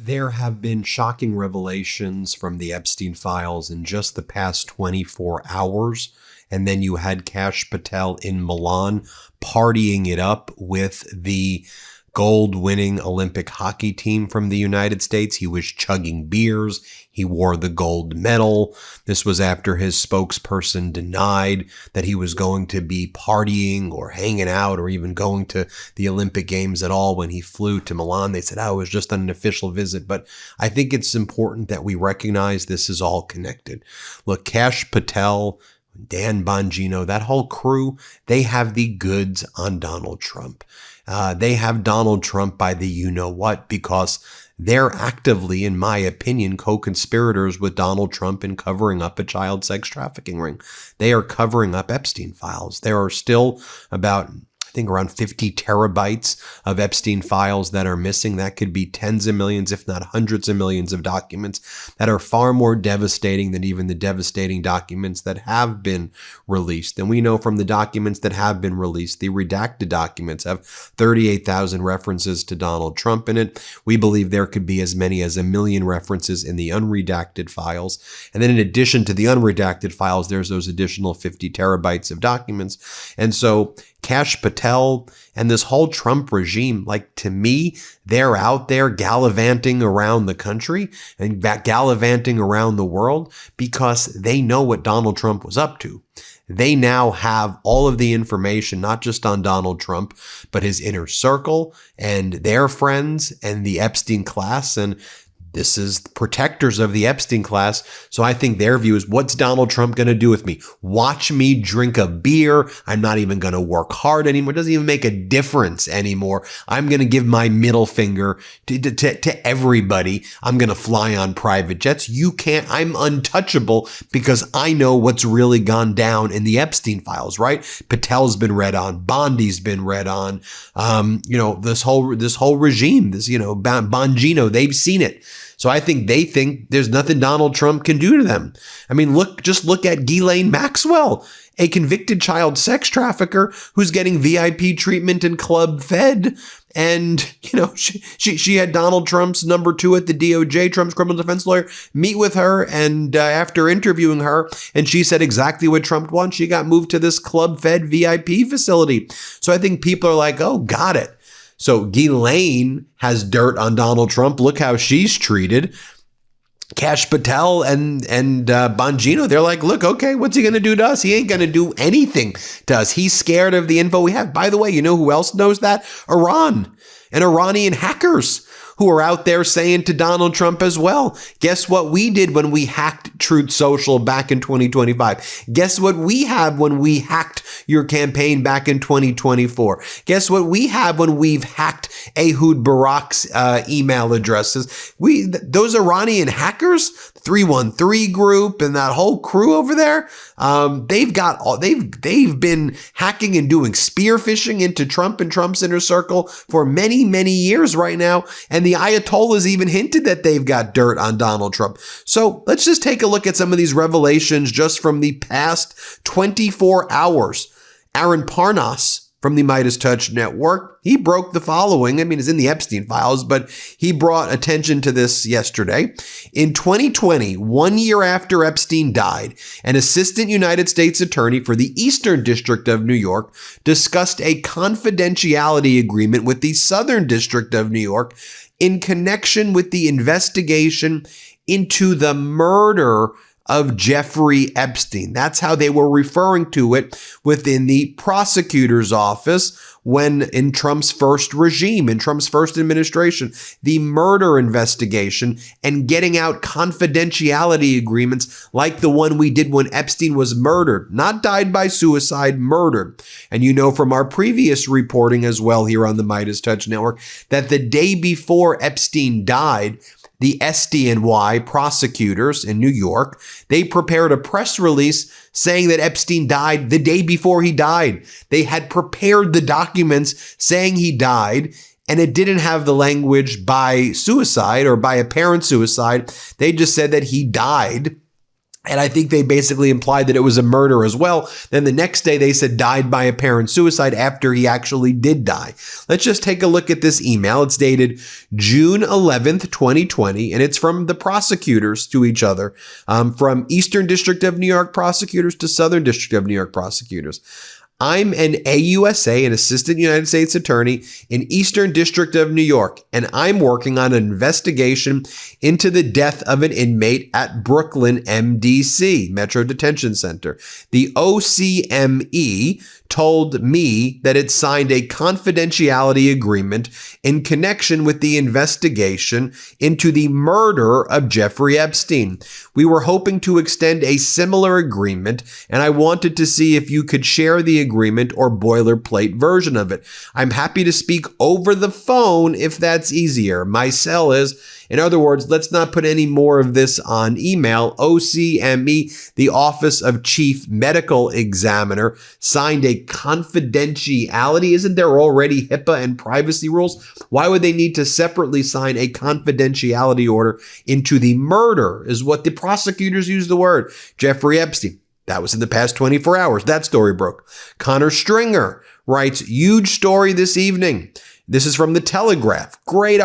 There have been shocking revelations from the Epstein files in just the past 24 hours. And then you had Kash Patel in Milan partying it up with the gold-winning Olympic hockey team from the United States. He was chugging beers. He wore the gold medal. This was after his spokesperson denied that he was going to be partying or hanging out or even going to the Olympic Games at all when he flew to Milan. They said, it was just an official visit. But I think it's important that we recognize this is all connected. Look, Kash Patel, Dan Bongino, that whole crew, they have the goods on Donald Trump. They have Donald Trump by the you-know-what because they're actively, in my opinion, co-conspirators with Donald Trump in covering up a child sex trafficking ring. They are covering up Epstein files. There are still about, I think, around 50 terabytes of Epstein files that are missing. That could be tens of millions, if not hundreds of millions of documents that are far more devastating than even the devastating documents that have been released. And we know from the documents that have been released, the redacted documents have 38,000 references to Donald Trump in it. We believe there could be as many as 1 million references in the unredacted files. And then in addition to the unredacted files, there's those additional 50 terabytes of documents. And so Kash Patel and this whole Trump regime, like, to me, they're out there gallivanting around the country and gallivanting around the world because they know what Donald Trump was up to. They now have all of the information, not just on Donald Trump, but his inner circle and their friends and the Epstein class. And this is protectors of the Epstein class. So I think their view is, what's Donald Trump going to do with me? Watch me drink a beer. I'm not even going to work hard anymore. It doesn't even make a difference anymore. I'm going to give my middle finger to everybody. I'm going to fly on private jets. You can't. I'm untouchable because I know what's really gone down in the Epstein files, right? Patel's been read on. Bondi's been read on. This whole regime, Bongino, they've seen it. So I think they think there's nothing Donald Trump can do to them. I mean, just look at Ghislaine Maxwell, a convicted child sex trafficker who's getting VIP treatment in Club Fed. And, she had Donald Trump's number 2 at the DOJ, Trump's criminal defense lawyer, meet with her. And after interviewing her, and she said exactly what Trump wants, she got moved to this Club Fed VIP facility. So I think people are like, oh, got it. So Ghislaine has dirt on Donald Trump. Look how she's treated. Kash Patel and Bongino, they're like, look, okay, what's he going to do to us? He ain't going to do anything to us. He's scared of the info we have. By the way, you know who else knows that? Iran and Iranian hackers who are out there saying to Donald Trump as well, guess what we did when we hacked Truth Social back in 2025? Guess what we have when we hacked your campaign back in 2024? Guess what we have when we've hacked Ehud Barak's email addresses? Those Iranian hackers, 313 group and that whole crew over there, they've been hacking and doing spear phishing into Trump and Trump's inner circle for many, many years right now. And the Ayatollahs even hinted that they've got dirt on Donald Trump. So let's just take a look at some of these revelations just from the past 24 hours. Aaron Parnas from the MeidasTouch network, he broke the following. I mean, it's in the Epstein files, but he brought attention to this yesterday. In 2020, 1 year after Epstein died, an assistant United States attorney for the Eastern District of New York discussed a confidentiality agreement with the Southern District of New York in connection with the investigation into the murder of Jeffrey Epstein. That's how they were referring to it within the prosecutor's office when in Trump's first regime, in Trump's first administration, the murder investigation and getting out confidentiality agreements like the one we did when Epstein was murdered, not died by suicide, murdered. And you know from our previous reporting as well here on the MeidasTouch Network that the day before Epstein died, the SDNY prosecutors in New York, they prepared a press release saying that Epstein died the day before he died. They had prepared the documents saying he died, and it didn't have the language by suicide or by apparent suicide. They just said that he died. And I think they basically implied that it was a murder as well. Then the next day they said died by apparent suicide after he actually did die. Let's just take a look at this email. It's dated June 11th, 2020, and it's from the prosecutors to each other, from Eastern District of New York prosecutors to Southern District of New York prosecutors. I'm an AUSA, an assistant United States attorney in Eastern District of New York, and I'm working on an investigation into the death of an inmate at Brooklyn MDC, Metro Detention Center. The OCME told me that it signed a confidentiality agreement in connection with the investigation into the murder of Jeffrey Epstein. We were hoping to extend a similar agreement, and I wanted to see if you could share the agreement or boilerplate version of it. I'm happy to speak over the phone if that's easier. Meiselas, in other words, let's not put any more of this on email. OCME, the Office of Chief Medical Examiner, signed a confidentiality. Isn't there already HIPAA and privacy rules? Why would they need to separately sign a confidentiality order into the murder, is what the prosecutors use the word. Jeffrey Epstein. That was in the past 24 hours. That story broke. Connor Stringer writes, huge story this evening. This is from The Telegraph. Great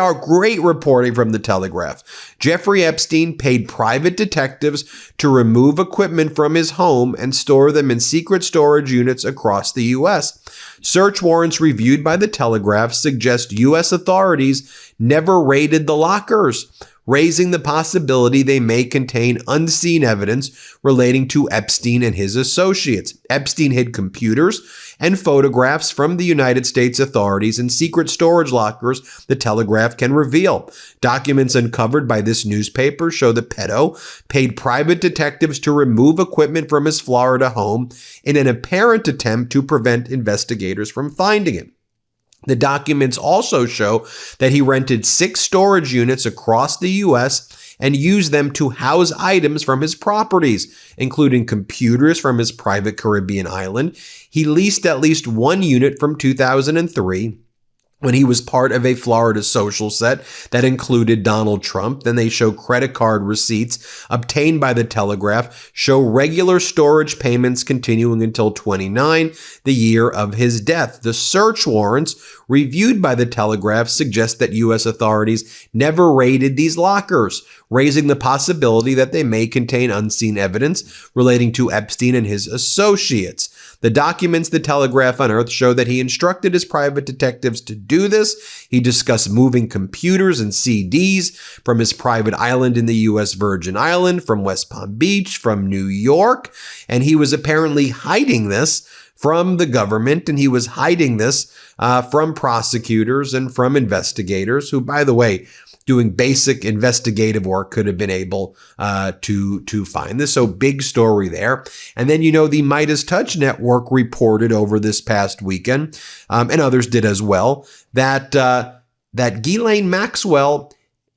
reporting from The Telegraph. Jeffrey Epstein paid private detectives to remove equipment from his home and store them in secret storage units across the U.S. Search warrants reviewed by The Telegraph suggest U.S. authorities never raided the lockers, raising the possibility they may contain unseen evidence relating to Epstein and his associates. Epstein hid computers and photographs from the United States authorities in secret storage lockers, The Telegraph can reveal. Documents uncovered by this newspaper show the pedo paid private detectives to remove equipment from his Florida home in an apparent attempt to prevent investigators from finding it. The documents also show that he rented 6 storage units across the U.S. and used them to house items from his properties, including computers from his private Caribbean island. He leased at least 1 unit from 2003 when he was part of a Florida social set that included Donald Trump. Then they show credit card receipts obtained by The Telegraph, show regular storage payments continuing until 29, the year of his death. The search warrants reviewed by The Telegraph suggest that U.S. authorities never raided these lockers, raising the possibility that they may contain unseen evidence relating to Epstein and his associates. The documents The Telegraph unearthed show that he instructed his private detectives to do this. He discussed moving computers and CDs from his private island in the U.S. Virgin Island, from West Palm Beach, from New York, and he was apparently hiding this from the government, and he was hiding this from prosecutors and from investigators who, by the way, doing basic investigative work could have been able to find this. So big story there. And then, the MeidasTouch network reported over this past weekend, and others did as well, that Ghislaine Maxwell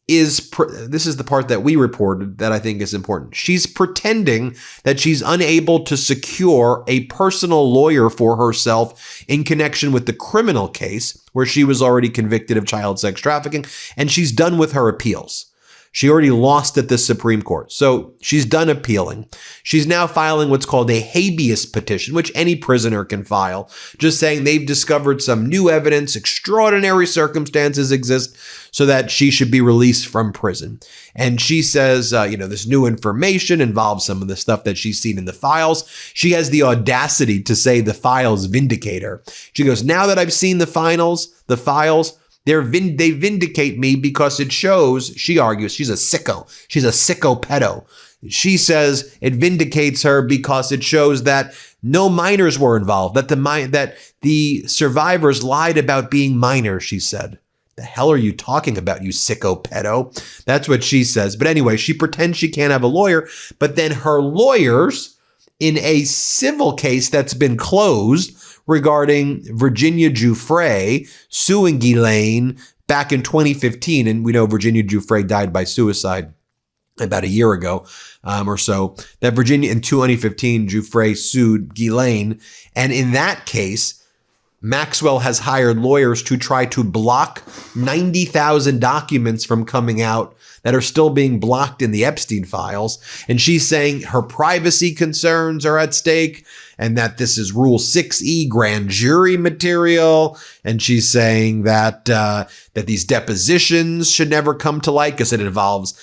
this is the part that we reported that I think is important. She's pretending that she's unable to secure a personal lawyer for herself in connection with the criminal case where she was already convicted of child sex trafficking, and she's done with her appeals. She already lost at the Supreme Court, so she's done appealing. She's now filing what's called a habeas petition, which any prisoner can file, just saying they've discovered some new evidence, extraordinary circumstances exist, so that she should be released from prison. And she says, this new information involves some of the stuff that she's seen in the files. She has the audacity to say the files vindicate her. She goes, now that I've seen the files, they vindicate me because it shows, she argues, she's a sicko. She's a sicko pedo. She says it vindicates her because it shows that no minors were involved, that the survivors lied about being minors, she said. The hell are you talking about, you sicko pedo? That's what she says. But anyway, she pretends she can't have a lawyer, but then her lawyers, in a civil case that's been closed, regarding Virginia Giuffre suing Ghislaine back in 2015. And we know Virginia Giuffre died by suicide about a year ago or so. That Virginia in 2015, Giuffre sued Ghislaine. And in that case, Maxwell has hired lawyers to try to block 90,000 documents from coming out that are still being blocked in the Epstein files. And she's saying her privacy concerns are at stake and that this is Rule 6E grand jury material. And she's saying that that these depositions should never come to light because it involves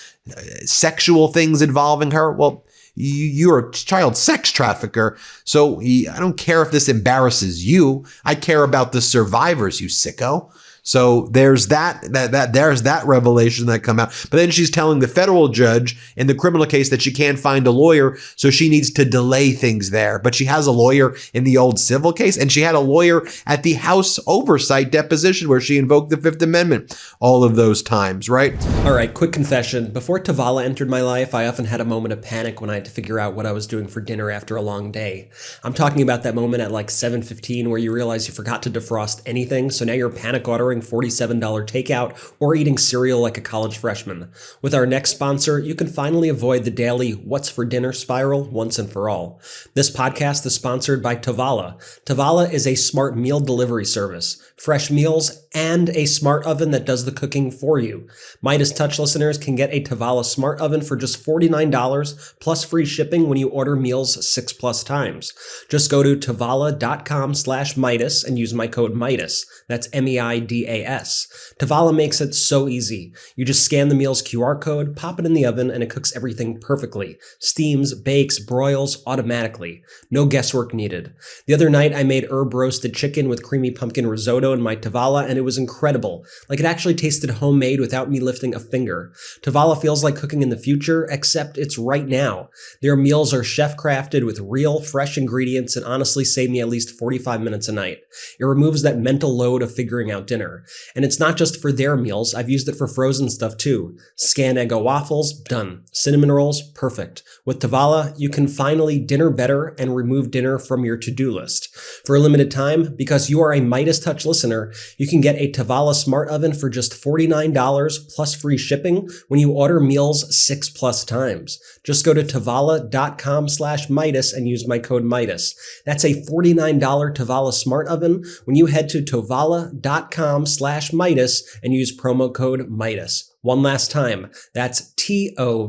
sexual things involving her. Well, you're a child sex trafficker, so I don't care if this embarrasses you. I care about the survivors, you sicko. So there's there's that revelation that come out. But then she's telling the federal judge in the criminal case that she can't find a lawyer, so she needs to delay things there. But she has a lawyer in the old civil case, and she had a lawyer at the House oversight deposition where she invoked the Fifth Amendment all of those times, right? All right, quick confession. Before Tavala entered my life, I often had a moment of panic when I had to figure out what I was doing for dinner after a long day. I'm talking about that moment at like 7:15 where you realize you forgot to defrost anything, so now you're panic ordering $47 takeout or eating cereal like a college freshman. With our next sponsor, you can finally avoid the daily what's for dinner spiral once and for all. This podcast is sponsored by Tavala. Tavala is a smart meal delivery service, fresh meals, and a smart oven that does the cooking for you. MeidasTouch listeners can get a Tavala smart oven for just $49 plus free shipping when you order meals 6+ times. Just go to tavala.com/Meidas and use my code Meidas. That's MEIDAS. Tavala makes it so easy. You just scan the meal's QR code, pop it in the oven, and it cooks everything perfectly. Steams, bakes, broils automatically. No guesswork needed. The other night, I made herb roasted chicken with creamy pumpkin risotto in my Tavala, and it was incredible. Like it actually tasted homemade without me lifting a finger. Tavala feels like cooking in the future, except it's right now. Their meals are chef-crafted with real, fresh ingredients and honestly save me at least 45 minutes a night. It removes that mental load of figuring out dinner. And it's not just for their meals, I've used it for frozen stuff too. Scanned Eggo waffles, done. Cinnamon rolls, perfect. With Tavala, you can finally dinner better and remove dinner from your to-do list. For a limited time, because you are a MeidasTouch listener, you can get a Tavala smart oven for just $49 plus free shipping when you order meals 6+ times. Just go to tavala.com/Meidas and use my code Meidas. That's a $49 Tavala smart oven when you head to tavala.com/Meidas and use promo code Meidas. One last time, that's TOVALA.com,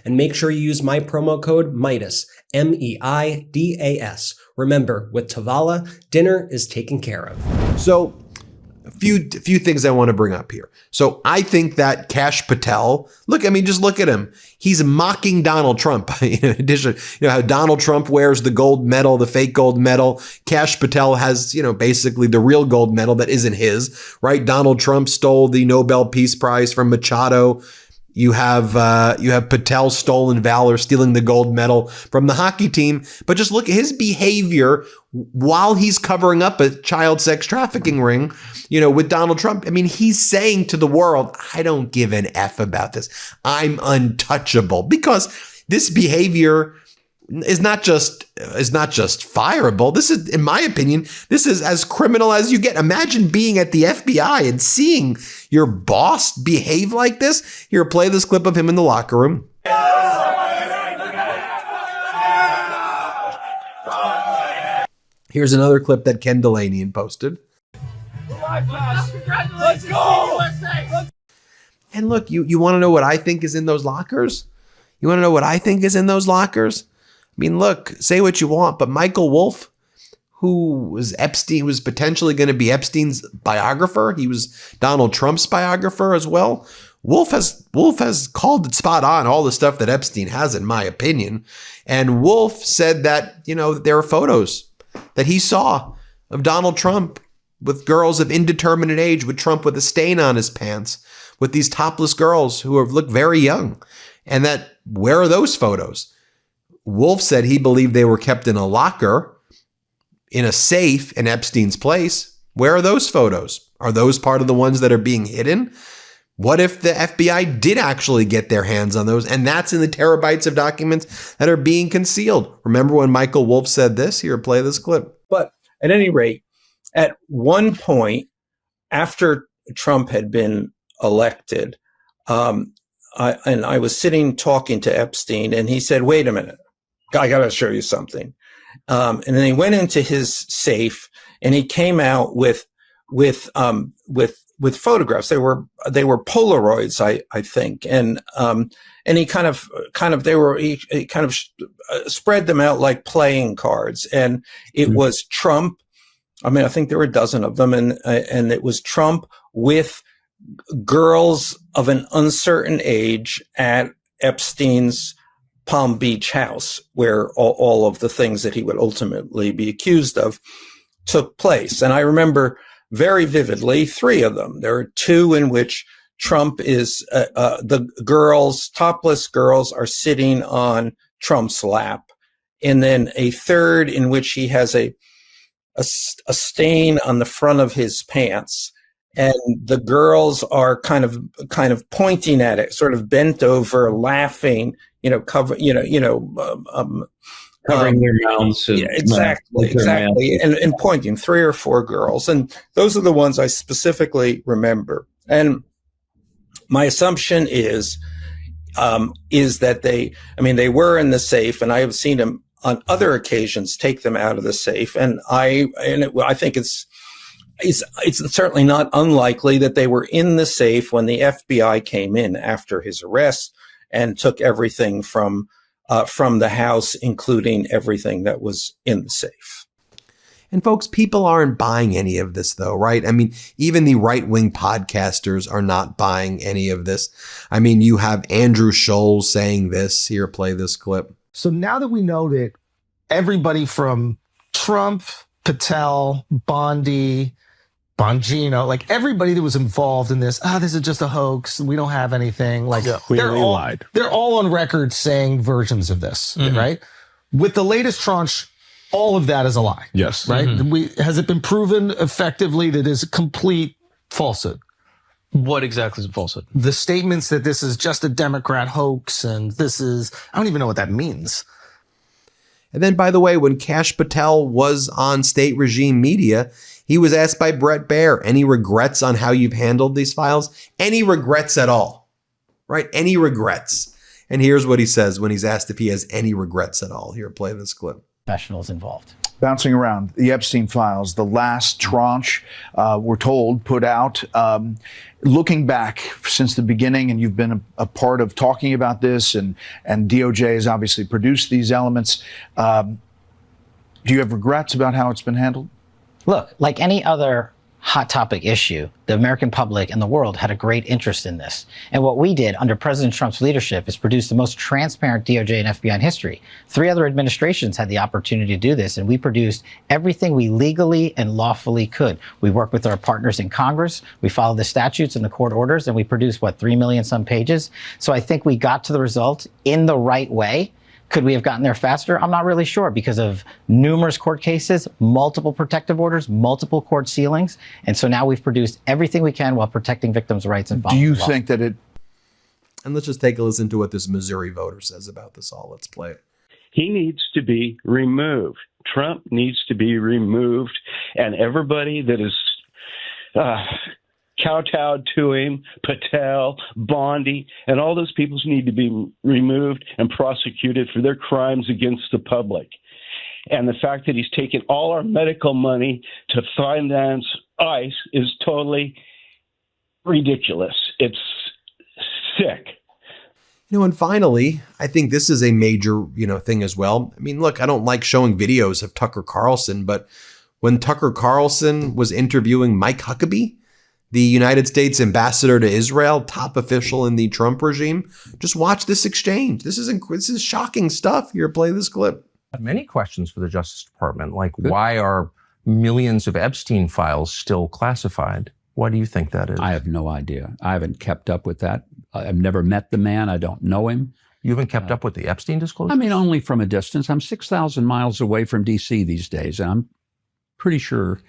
and make sure you use my promo code Meidas, MEIDAS. Remember, with Tavala, dinner is taken care of. So a few things I want to bring up here. So I think that Kash Patel, just look at him. He's mocking Donald Trump. In addition, how Donald Trump wears the gold medal, the fake gold medal. Kash Patel has, basically the real gold medal that isn't his, right? Donald Trump stole the Nobel Peace Prize from Machado. You have Patel stolen valor, stealing the gold medal from the hockey team. But just look at his behavior while he's covering up a child sex trafficking ring, with Donald Trump. I mean, he's saying to the world, I don't give an F about this. I'm untouchable, because this behavior is not just fireable. This is, in my opinion, this is as criminal as you get. Imagine being at the FBI and seeing your boss behave like this. Here, play this clip of him in the locker room. Here's another clip that Ken Delanian posted. Let's go! And look, you want to know what I think is in those lockers? You want to know what I think is in those lockers? I mean, look, say what you want, but Michael Wolff, who was potentially going to be Epstein's biographer. He was Donald Trump's biographer as well. Wolff has called it spot on, all the stuff that Epstein has, in my opinion. And Wolff said that, there are photos that he saw of Donald Trump with girls of indeterminate age, with Trump with a stain on his pants, with these topless girls who look very young. And that, where are those photos? Wolff said he believed they were kept in a locker, in a safe in Epstein's place. Where are those photos? Are those part of the ones that are being hidden? What if the FBI did actually get their hands on those, and that's in the terabytes of documents that are being concealed? Remember when Michael Wolff said this? Here, play this clip. But at any rate, at one point, after Trump had been elected, I was sitting talking to Epstein, and he said, wait a minute, I got to show you something. And then he went into his safe, and he came out with with photographs. They were Polaroids, I think, and he kind of spread them out like playing cards, and it was Trump. I mean, I think there were a dozen of them, and it was Trump with girls of an uncertain age at Epstein's Palm Beach house, where all of the things that he would ultimately be accused of took place. And I remember very vividly 3 of them. There are 2 in which Trump is, the girls, topless girls, are sitting on Trump's lap. And then a 3rd in which he has a stain on the front of his pants. And the girls are kind of pointing at it, sort of bent over, laughing, covering their mouths. Yeah, exactly. And pointing, 3 or 4 girls. And those are the ones I specifically remember. And my assumption is that they were in the safe, and I have seen them on other occasions take them out of the safe. And I think it's certainly not unlikely that they were in the safe when the FBI came in after his arrest and took everything from the house, including everything that was in the safe. And folks, people aren't buying any of this though, right? I mean, even the right-wing podcasters are not buying any of this. I mean, you have Andrew Scholl saying this. Here, play this clip. So now that we know that everybody from Trump, Patel, Bondi, Bongino, like everybody that was involved in this, this is just a hoax. We don't have anything. Like clearly lied. They're all on record saying versions of this, right? With the latest tranche, all of that is a lie. Yes. Right? Has it been proven effectively that is complete falsehood? What exactly is a falsehood? The statements that this is just a Democrat hoax and this is, I don't even know what that means. And then, by the way, when Kash Patel was on state regime media, he was asked by Bret Baier, any regrets on how you've handled these files? Any regrets at all, right? Any regrets? And here's what he says when he's asked if he has any regrets at all. Here, play this clip. Professionals involved. Bouncing around, the Epstein files, the last tranche, we're told, put out. Looking back since the beginning, and you've been a part of talking about this, and DOJ has obviously produced these elements. Do you have regrets about how it's been handled? Look, like any other hot topic issue, the American public and the world had a great interest in this. And what we did under President Trump's leadership is produce the most transparent DOJ and FBI in history. 3 other administrations had the opportunity to do this, and we produced everything we legally and lawfully could. We worked with our partners in Congress, we followed the statutes and the court orders, and we produced, 3 million some pages. So I think we got to the result in the right way. Could we have gotten there faster? I'm not really sure because of numerous court cases, multiple protective orders, multiple court sealings. And so now we've produced everything we can while protecting victims' rights and following the law. Do you think that it... And let's just take a listen to what this Missouri voter says about this all. Let's play it. He needs to be removed. Trump needs to be removed. And everybody that is kowtowed to him, Patel, Bondi, and all those people need to be removed and prosecuted for their crimes against the public. And the fact that he's taken all our medical money to finance ICE is totally ridiculous. It's sick. And finally, I think this is a major, thing as well. I mean, look, I don't like showing videos of Tucker Carlson, but when Tucker Carlson was interviewing Mike Huckabee, the United States ambassador to Israel, top official in the Trump regime, just watch this exchange. This is shocking stuff. Here, play this clip. Many questions for the Justice Department, like why are millions of Epstein files still classified? Why do you think that is? I have no idea. I haven't kept up with that. I've never met the man. I don't know him. You haven't kept up with the Epstein disclosure? I mean, only from a distance. I'm 6,000 miles away from D.C. these days, and I'm pretty sure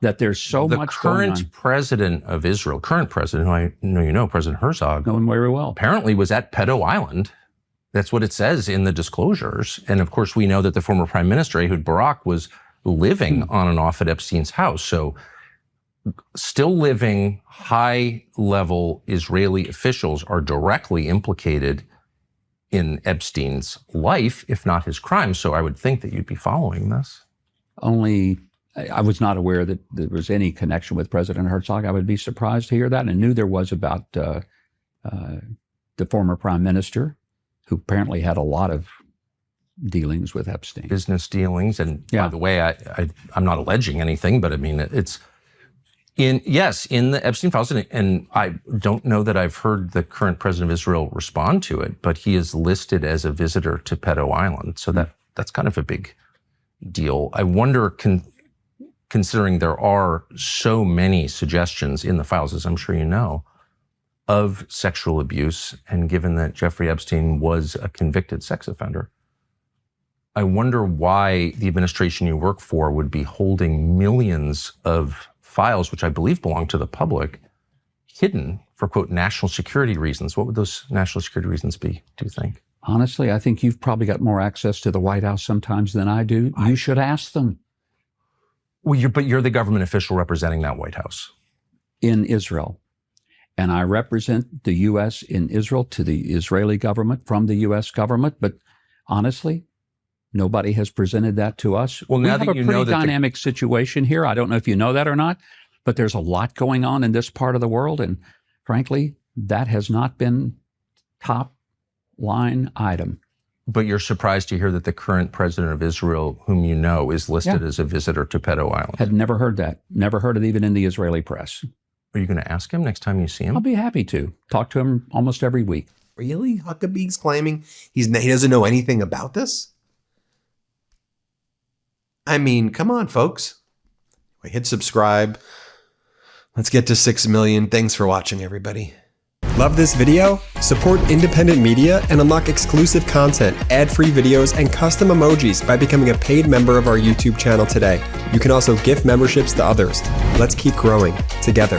that there's so much going on. The current president of Israel, who I know you know, President Herzog, know him very well, apparently was at Pedo Island. That's what it says in the disclosures. And of course, we know that the former prime minister, Ehud Barak, was living on and off at Epstein's house. So still living high-level Israeli officials are directly implicated in Epstein's life, if not his crime. So I would think that you'd be following this. Only I was not aware that there was any connection with President Herzog. I would be surprised to hear that. And I knew there was about the former prime minister, who apparently had a lot of dealings with Epstein. Business dealings. And by the way, I'm not alleging anything, but I mean, it's in the Epstein files. And I don't know that I've heard the current president of Israel respond to it, but he is listed as a visitor to Pedo Island. So that's kind of a big deal. I wonder, considering there are so many suggestions in the files, as I'm sure you know, of sexual abuse, and given that Jeffrey Epstein was a convicted sex offender, I wonder why the administration you work for would be holding millions of files, which I believe belong to the public, hidden for, quote, national security reasons. What would those national security reasons be, do you think? Honestly, I think you've probably got more access to the White House sometimes than I do. You should ask them. Well, but you're the government official representing that White House. In Israel. And I represent the U.S. in Israel to the Israeli government from the U.S. government. But honestly, nobody has presented that to us. Well, now we have a pretty dynamic situation here. I don't know if you know that or not, but there's a lot going on in this part of the world. And frankly, that has not been top line item. But you're surprised to hear that the current president of Israel, whom you know, is listed as a visitor to Pedo Island. Had never heard that. Never heard it even in the Israeli press. Are you going to ask him next time you see him? I'll be happy to. Talk to him almost every week. Really? Huckabee's claiming he doesn't know anything about this? I mean, come on, folks. Hit subscribe. Let's get to 6 million. Thanks for watching, everybody. Love this video? Support independent media and unlock exclusive content, ad-free videos, and custom emojis by becoming a paid member of our YouTube channel today. You can also gift memberships to others. Let's keep growing together.